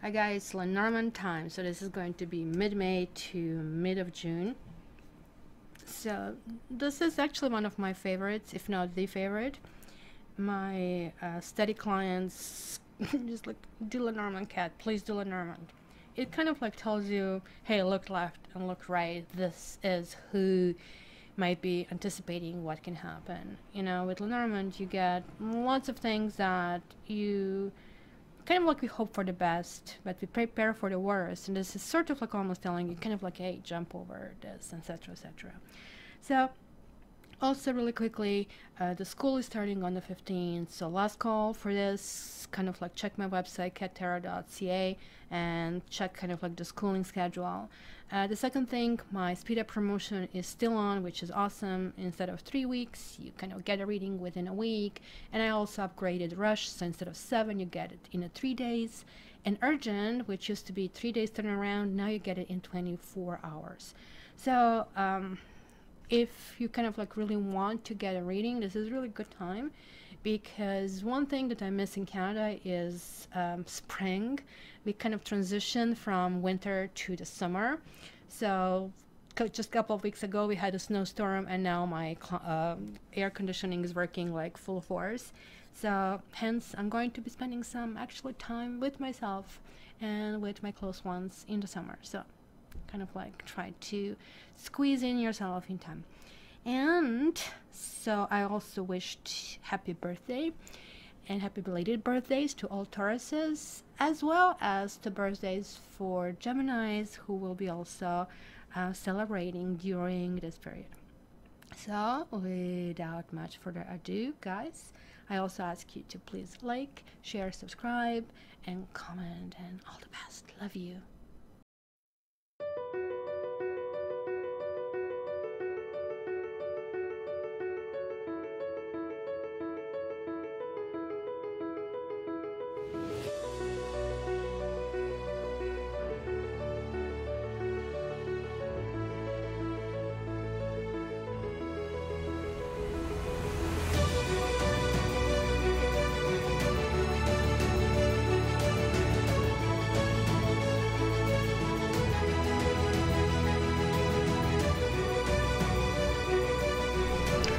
Hi guys, Lenormand time. So this is going to be mid-May to mid of June. So this is actually one of my favorites, if not the favorite. My steady clients just like, do Lenormand cat, please do Lenormand. It kind of like tells you, hey, look left and look right. This is who might be anticipating what can happen. You know, with Lenormand you get lots of things that you kind of like we hope for the best, but we prepare for the worst. And this is sort of like almost telling you kind of like, hey, jump over this, etc., etc. So also really quickly, the school is starting on the 15th. So last call for this, kind of like check my website, catterra.ca, and check kind of like the schooling schedule. The second thing, my speed up promotion is still on, which is awesome. Instead of 3 weeks, you kind of get a reading within a week. And I also upgraded Rush, so instead of 7, you get it in 3 days. And Urgent, which used to be 3 days turnaround, now you get it in 24 hours. So if you kind of like really want to get a reading, this is a really good time, because one thing that I miss in Canada is spring. We kind of transition from winter to the summer. So just a couple of weeks ago we had a snowstorm, and now my air conditioning is working like full force. So hence I'm going to be spending some actual time with myself and with my close ones in the summer. So kind of like try to squeeze in yourself in time. And so I also wished happy birthday and happy belated birthdays to all Tauruses, as well as the birthdays for Geminis, who will be also celebrating during this period. So without much further ado, guys, I also ask you to please like, share, subscribe, and comment, and all the best. Love you.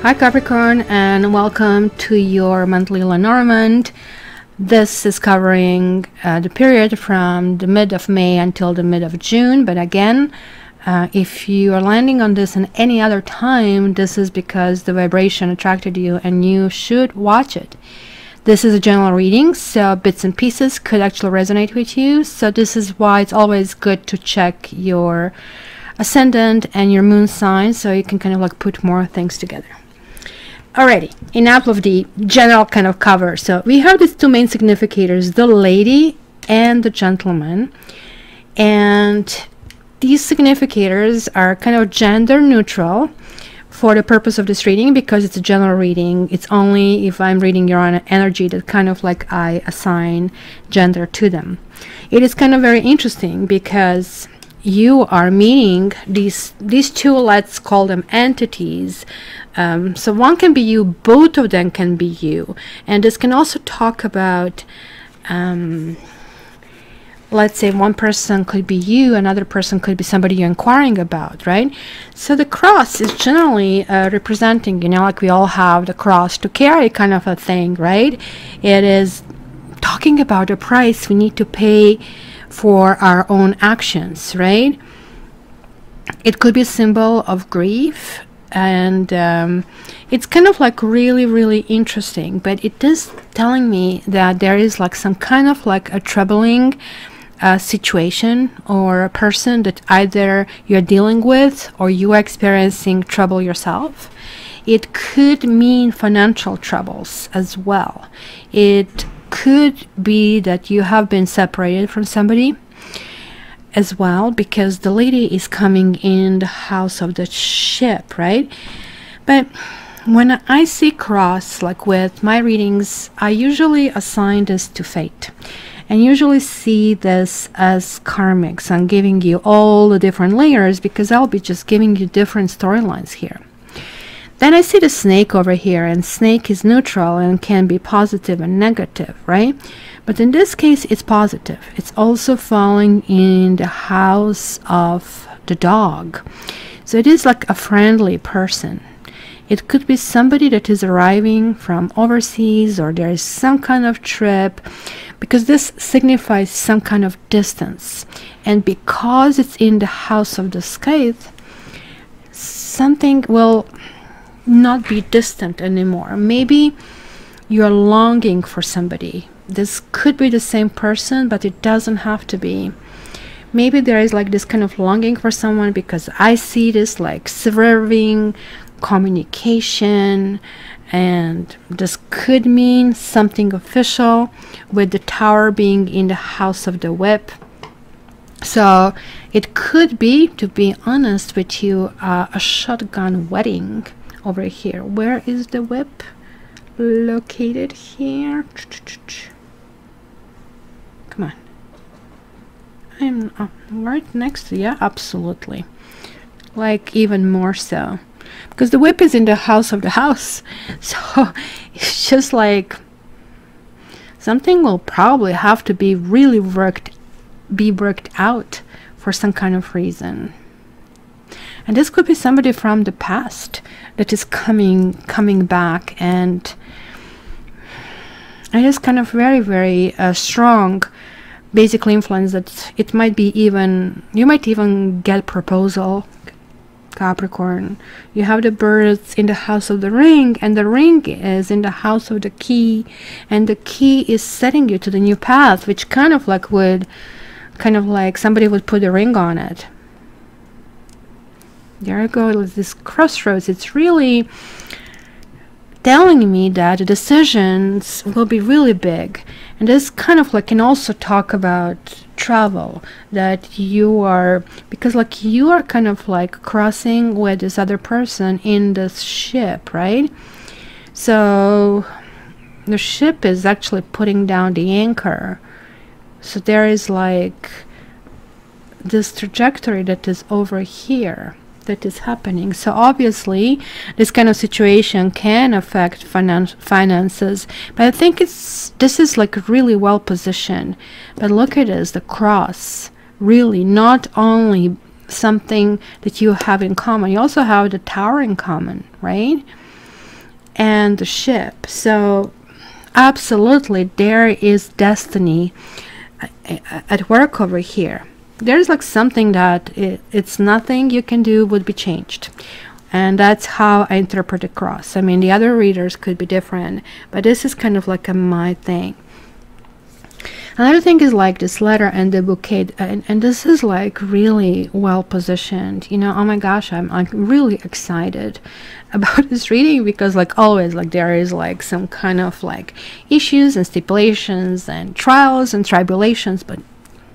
Hi Capricorn, and welcome to your monthly Lenormand. This is covering the period from the mid of May until the mid of June, but again, if you are landing on this in any other time, this is because the vibration attracted you and you should watch it. This is a general reading, so bits and pieces could actually resonate with you. So this is why it's always good to check your ascendant and your moon sign, so you can kind of like put more things together. Alrighty, enough of the general kind of cover. So we have these two main significators, the lady and the gentleman. And these significators are kind of gender neutral for the purpose of this reading, because it's a general reading. It's only if I'm reading your own energy that kind of like I assign gender to them. It is kind of very interesting because you are meeting these two, let's call them entities. So one can be you, both of them can be you. And this can also talk about, let's say one person could be you, another person could be somebody you're inquiring about, right? So the cross is generally representing, you know, like we all have the cross to carry kind of a thing, right? It is talking about the price we need to pay for our own actions, right? It could be a symbol of grief, and it's kind of like really interesting, but it is telling me that there is like some kind of like a troubling situation or a person that either you're dealing with or you are experiencing trouble yourself. It could mean financial troubles as well. It could be that you have been separated from somebody, as well, because the lady is coming in the house of the ship, right? But when I see cross, like with my readings, I usually assign this to fate, and usually see this as karmic. So I'm giving you all the different layers because I'll be just giving you different storylines here. Then I see the snake over here, and snake is neutral and can be positive and negative, right? But in this case, it's positive. It's also falling in the house of the dog. So it is like a friendly person. It could be somebody that is arriving from overseas, or there is some kind of trip, because this signifies some kind of distance. And because it's in the house of the scythe, something will not be distant anymore. Maybe you're longing for somebody. This could be the same person, but it doesn't have to be. Maybe there is like this kind of longing for someone, because I see this like swerving communication, and this could mean something official, with the tower being in the house of the whip. So it could be, to be honest with you, a shotgun wedding over here. Where is the whip located here? Come on. I'm right next to, yeah, absolutely. Like even more so, because the whip is in the house of the house. So it's just like something will probably have to be really worked out for some kind of reason. And this could be somebody from the past that is coming back, and it is kind of very, very strong basically influence that it might be even, you might even get proposal, Capricorn. You have the birds in the house of the ring, and the ring is in the house of the key, and the key is setting you to the new path, which kind of like would, kind of like somebody would put a ring on it. There you go, this crossroads. It's really telling me that the decisions will be really big. And this kind of like can also talk about travel, that you are, because like you are kind of like crossing with this other person in this ship, right? So the ship is actually putting down the anchor. So there is like this trajectory that is over here that is happening. So obviously this kind of situation can affect finances, but I think this is like really well positioned. But look at this, the cross, really not only something that you have in common, you also have the tower in common, right? And the ship. So absolutely there is destiny at work over here. There's like something that it's nothing you can do would be changed, and that's how I interpret the cross. I mean, the other readers could be different, but this is kind of like a my thing. Another thing is like this letter and the bouquet, and this is like really well positioned, you know. Oh my gosh, I'm really excited about this reading, because like always, like there is like some kind of like issues and stipulations and trials and tribulations, but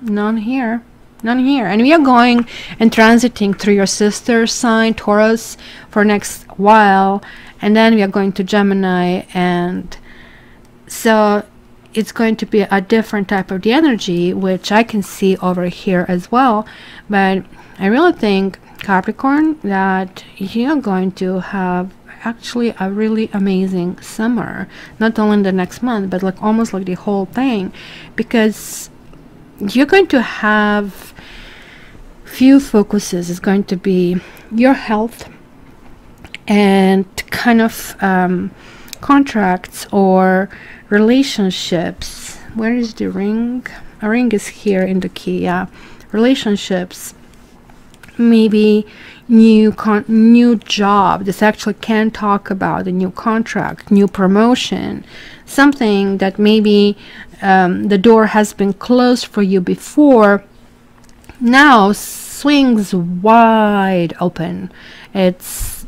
none here. None here. And we are going and transiting through your sister sign, Taurus, for next while, and then we are going to Gemini, and so it's going to be a different type of the energy, which I can see over here as well. But I really think, Capricorn, that you're going to have actually a really amazing summer, not only in the next month, but like almost like the whole thing, because you're going to have few focuses. It's going to be your health and kind of contracts or relationships. Where is the ring? A ring is here in the key. Yeah, relationships, maybe new job. This actually can talk about a new contract, new promotion, something that maybe the door has been closed for you before, now swings wide open. It's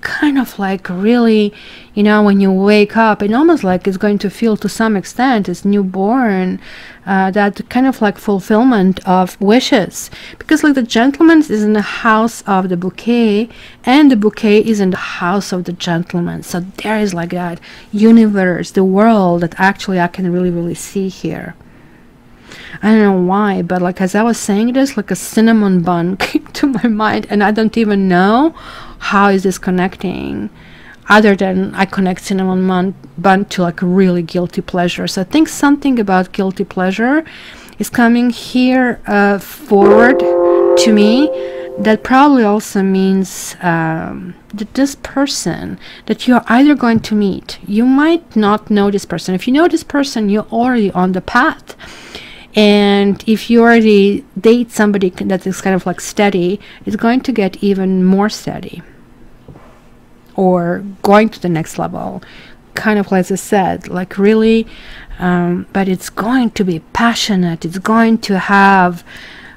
kind of like really, you know, when you wake up, it almost like it's going to feel to some extent it's newborn, that kind of like fulfillment of wishes, because like the gentleman is in the house of the bouquet and the bouquet is in the house of the gentleman. So there is like that universe, the world that actually I can really see here. I don't know why, but like as I was saying this, like a cinnamon bun came to my mind, and I don't even know how is this connecting, other than I connect cinnamon bun to like a really guilty pleasure. So I think something about guilty pleasure is coming here forward to me. That probably also means that this person that you're either going to meet, you might not know this person. If you know this person, you're already on the path. And if you already date somebody that is kind of like steady, it's going to get even more steady, or going to the next level, kind of like I said, like really, but it's going to be passionate. It's going to have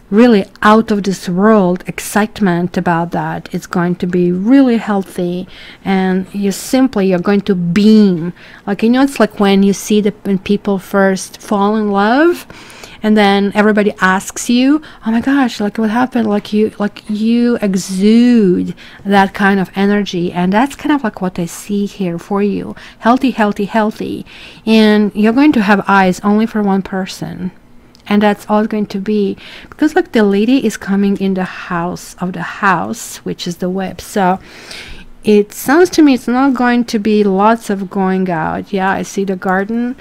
really out of this world excitement about that. It's going to be really healthy, and you're going to beam. Like, you know, it's like when you see when people first fall in love, and then everybody asks you, oh my gosh, like what happened? Like you exude that kind of energy, and that's kind of like what I see here for you. Healthy, healthy, healthy. And you're going to have eyes only for one person. And that's all it's going to be, because like the lady is coming in the house of the house, which is the whip. So it sounds to me it's not going to be lots of going out. Yeah, I see the garden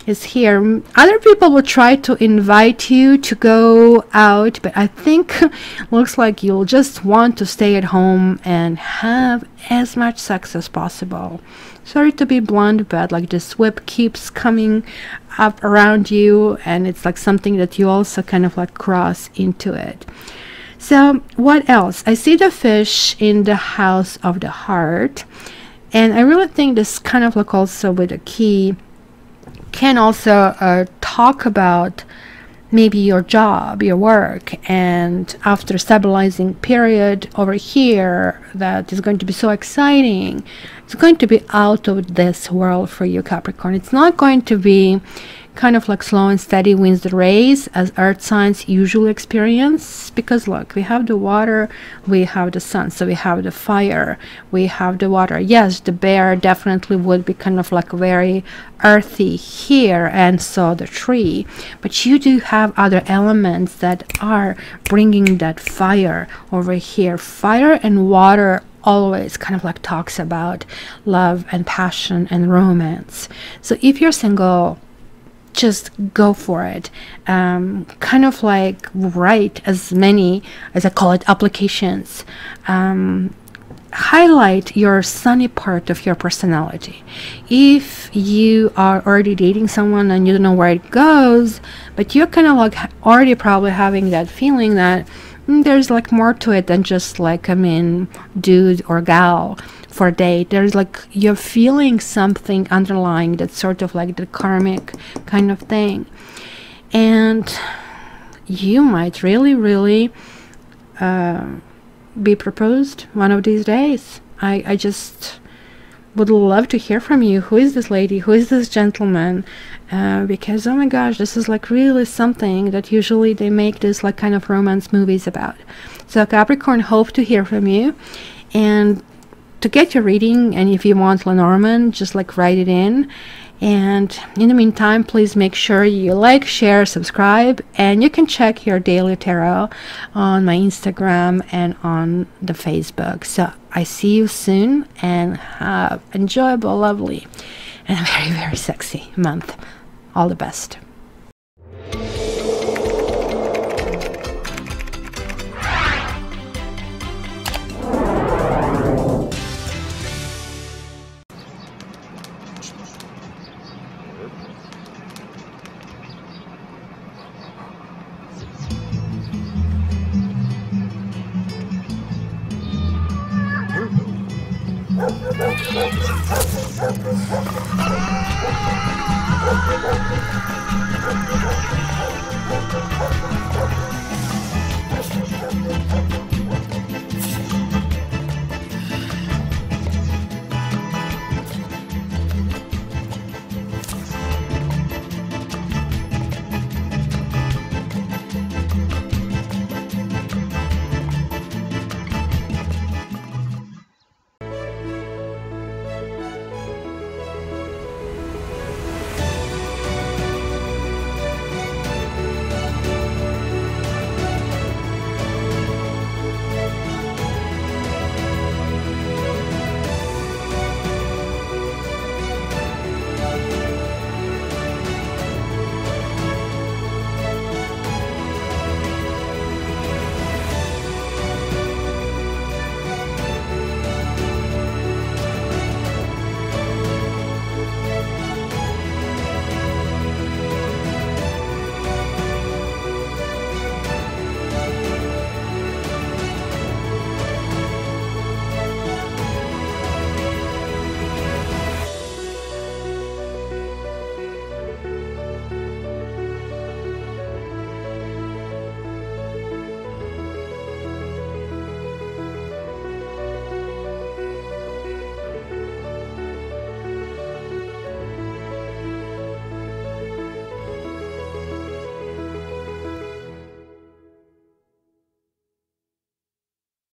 is here. Other people will try to invite you to go out, but I think looks like you'll just want to stay at home and have as much sex as possible. Sorry to be blunt, but like this whip keeps coming up around you, and it's like something that you also kind of like cross into it. So what else? I see the fish in the house of the heart, and I really think this kind of like also with a key can also talk about maybe your job, your work, and after stabilizing period over here that is going to be so exciting. It's going to be out of this world for you, Capricorn. It's not going to be kind of like slow and steady wins the race as earth signs usually experience, because look, we have the water, we have the sun, so we have the fire, we have the water. Yes, the bear definitely would be kind of like very earthy here, and so the tree, but you do have other elements that are bringing that fire over here. Fire and water always kind of like talks about love and passion and romance. So if you're single, just go for it. Kind of like write as many, as I call it, applications. Highlight your sunny part of your personality. If you are already dating someone and you don't know where it goes, but you're kind of like already probably having that feeling that there's like more to it than just like, I mean, dude or gal for a date. There's like, you're feeling something underlying that's sort of like the karmic kind of thing, and you might really be proposed one of these days. I just would love to hear from you. Who is this lady? Who is this gentleman? Because oh my gosh, this is like really something that usually they make this like kind of romance movies about. So Capricorn, hope to hear from you. And to get your reading, and if you want Lenormand, just like write it in. And in the meantime, please make sure you like, share, subscribe, and you can check your daily tarot on my Instagram and on the Facebook. So I see you soon, and have enjoyable, lovely, and a very sexy month. All the best.